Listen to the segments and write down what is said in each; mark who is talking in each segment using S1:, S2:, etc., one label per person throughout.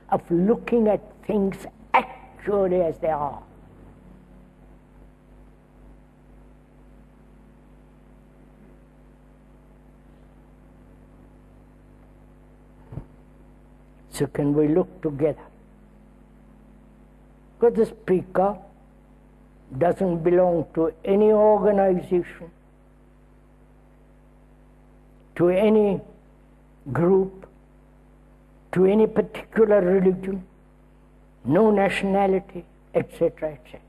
S1: of looking at things actually as they are. So can we look together? Because the speaker doesn't belong to any organization, to any group, to any particular religion, no nationality, etc., etc.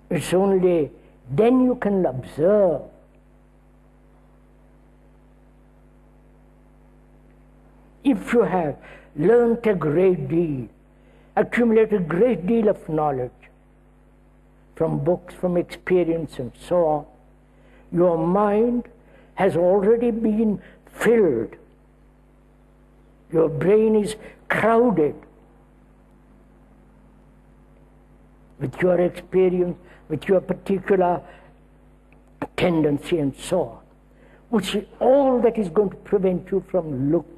S1: It's only then you can observe. If you have learnt a great deal, accumulated a great deal of knowledge from books, from experience and so on, your mind has already been filled. Your brain is crowded with your experience, with your particular tendency and so on, which is all that is going to prevent you from looking.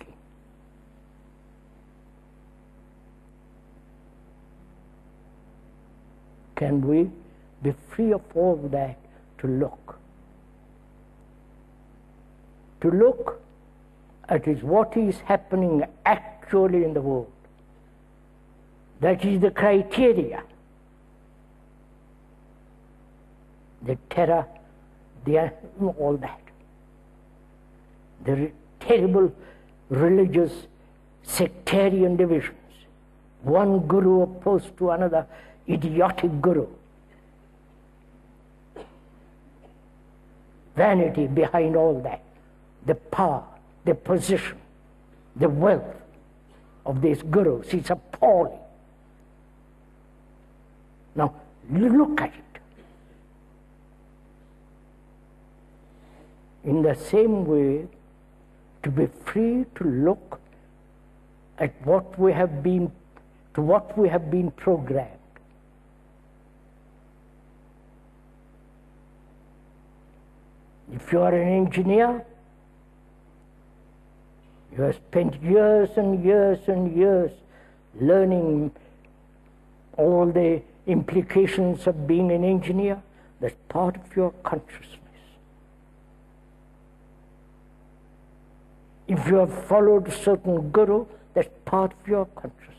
S1: Can we be free of all that to look? To look at what is happening actually in the world. That is the criteria. The terror, all that. The terrible religious sectarian divisions. One guru opposed to another idiotic guru. Vanity behind all that. The power, the position, the wealth of these gurus is appalling. Now, look at it. In the same way, to be free to look at what we have been, to what we have been programmed. If you are an engineer, you have spent years and years and years learning all the implications of being an engineer. That's part of your consciousness. If you have followed a certain guru, that's part of your consciousness.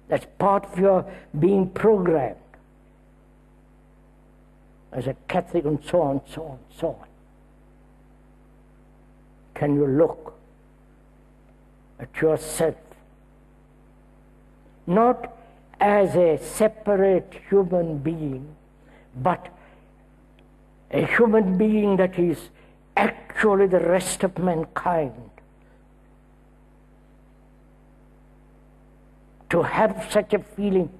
S1: That's part of your being programmed as a Catholic and so on, so on, so on. Can you look at yourself not as a separate human being, but a human being that is actually the rest of mankind? To have such a feeling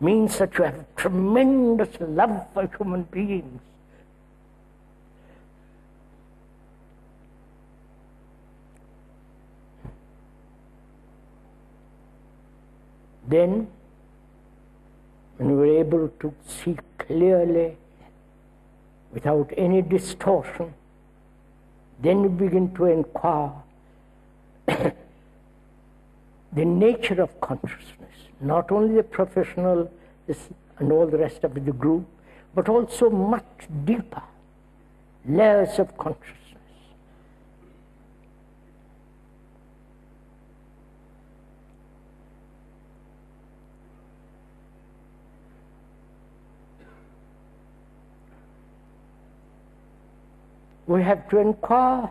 S1: means that you have tremendous love for human beings. Then, when you are able to see clearly, without any distortion, then you begin to inquire the nature of consciousness, not only the professional and all the rest of the group, but also much deeper layers of consciousness. We have to inquire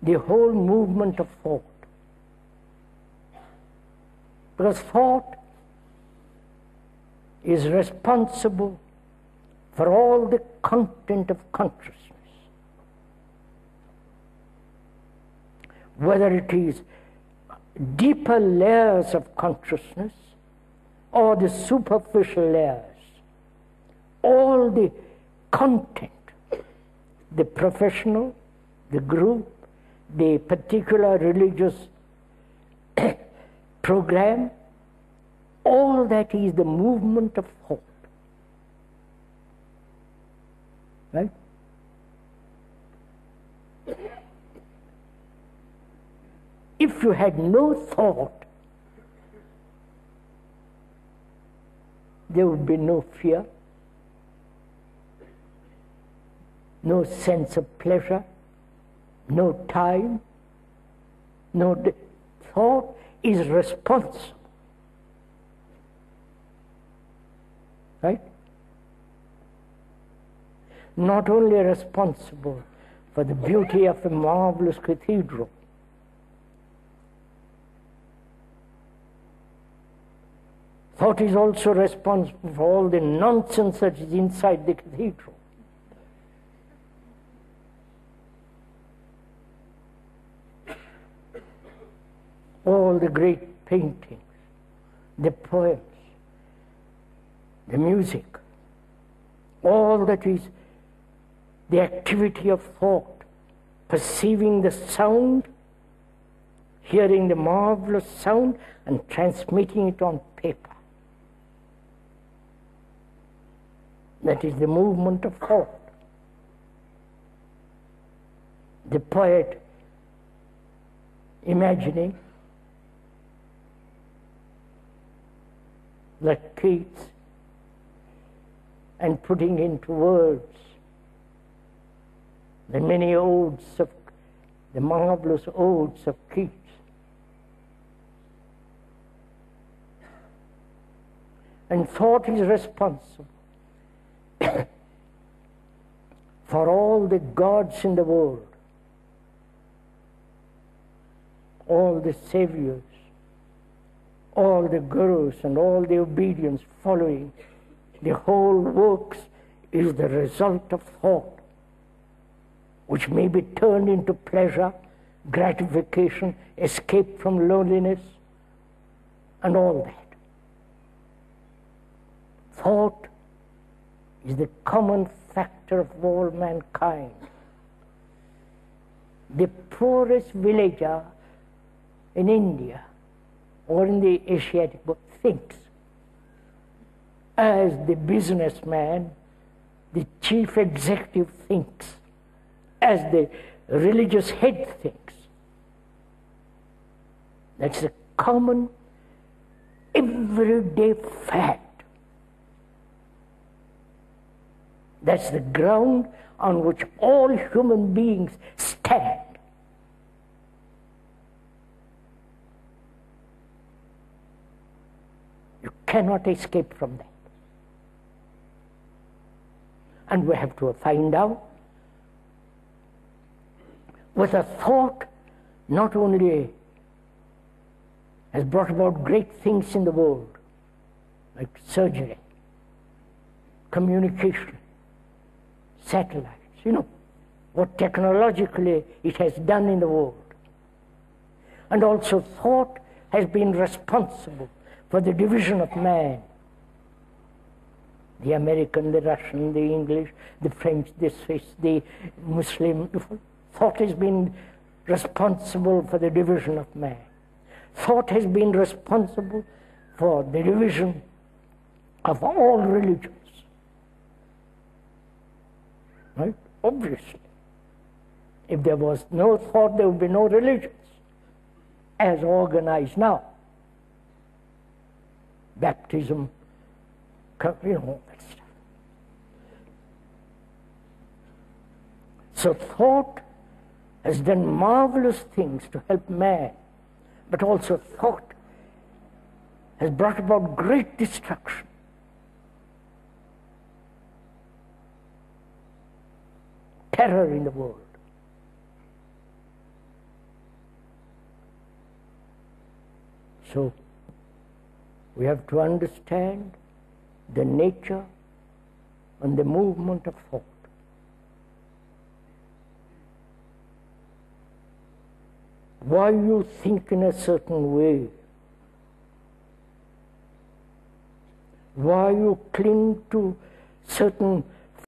S1: the whole movement of thought. Because thought is responsible for all the content of consciousness. Whether it is deeper layers of consciousness or the superficial layers, all the content, the professional, the group, the particular religious program, all that is the movement of thought. Right? If you had no thought, there would be no fear, no sense of pleasure, no time, thought is responsible. Right? Not only responsible for the beauty of a marvelous cathedral, thought is also responsible for all the nonsense that is inside the cathedral. All the great paintings, the poems, the music, all that is the activity of thought, perceiving the sound, hearing the marvelous sound, and transmitting it on paper. That is the movement of thought. The poet imagining, like Keats, and putting into words the many odes of, the marvelous odes of Keats. And thought is responsible for all the gods in the world, all the saviors, all the gurus and all the obedience following. The whole works is the result of thought, which may be turned into pleasure, gratification, escape from loneliness, and all that. Thought is the common factor of all mankind. The poorest villager in India or in the Asiatic world thinks as the businessman, the chief executive thinks, as the religious head thinks. That's a common, everyday fact. That's the ground on which all human beings stand. You cannot escape from that. And we have to find out whether thought not only has brought about great things in the world, like surgery, communication, satellites, what technologically it has done in the world. And also thought has been responsible for the division of man. The American, the Russian, the English, the French, the Swiss, the Muslim. Thought has been responsible for the division of man. Thought has been responsible for the division of all religions. Right? Obviously. If there was no thought, there would be no religions as organized now. Baptism, that stuff. So thought has done marvelous things to help man, but also thought has brought about great destruction. Terror in the world. So we have to understand the nature and the movement of thought. Why you think in a certain way, why you cling to certain